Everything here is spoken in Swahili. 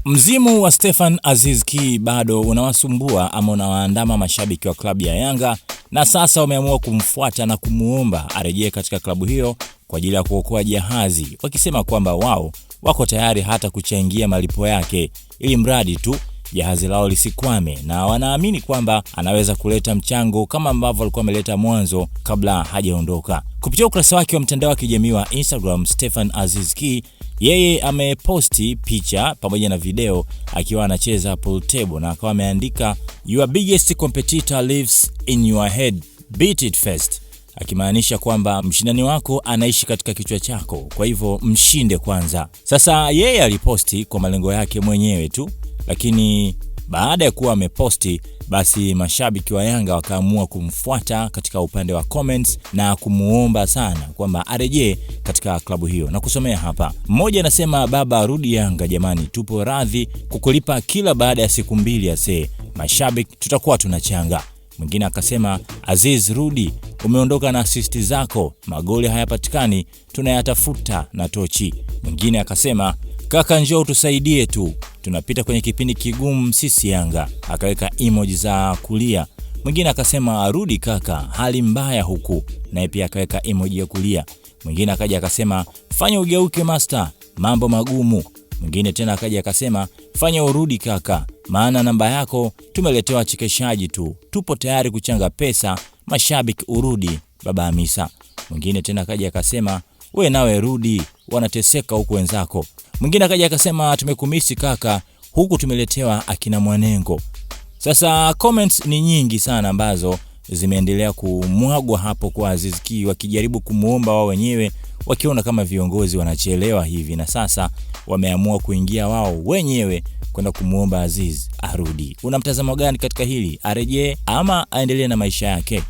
Mzimu wa Stefan Aziz Ki bado unawasumbua ama unawaandama mashabiki wa klabu ya Yanga, na sasa wameamua kumfuata na kumuomba arejee katika klabu hiyo kwa ajili ya kuokoa jahazi, wakisema kwamba wao wako tayari hata kuchangia malipo yake ili mradi tu jahazi lao lisikwame, na wanaamini kwamba anaweza kuleta mchango kama ambavyo alikuwa ameleta mwanzo kabla hajaondoka. Kupitia ukurasa wake wa mtandao wa kijamii wa Instagram, Stefan Aziz Ki yeye ameposti picha pamoja na video akiwa anacheza pool table, na akawa ameandika your biggest competitor lives in your head, beat it first, akimaanisha kwamba mshindani wako anaishi katika kichwa chako, kwa hivyo mshinde kwanza. Sasa yeye aliposti kwa malengo yake mwenyewe tu, lakini baada ya kuwa ameposti, basi mashabiki wa Yanga wakaamua kumfuata katika upande wa comments na kumuomba sana kwamba arejee katika klabu hiyo, na kusomea hapa. Mmoja anasema, baba rudi Yanga jamani, tupo radhi kukulipa kila baada ya siku 2 ase, mashabiki tutakuwa tunachanga. Mwingine akasema, Aziz rudi, umeondoka na assist zako, magoli hayapatikani, tunayatafuta na tochi. Mwingine akasema, kaka njoo tusaidie tu, tunapita kwenye kipindi kigumu sisi Yanga, akaweka emoji za kulia. Mwingine akasema, rudi kaka, hali mbaya huku, naye pia akaweka emoji ya kulia. Mwingine akaja akasema, fanya ugeuke master, mambo magumu. Mwingine tena akaja akasema, fanya urudi kaka, maana namba yako tumeletewa chekeshaji tu, tupo tayari kuchanga pesa, mashabiki urudi baba Hamisa. Mwingine tena akaja akasema, we nawe rudi, wanateseka huku wenzako. Mwingine akaja akasema, tumekumisi kaka, huku tumeletewa akina Mwanengo. Sasa comments ni nyingi sana ambazo zimeendelea kumwagwa hapo kwa Aziz Ki, wakijaribu kumuomba wao wenyewe, wakiona kama viongozi wanachelewa hivi, na sasa wameamua kuingia wao wenyewe kwenda kumuomba Aziz arudi. Una mtazamo gani katika hili? Arejee ama aendelee na maisha yake?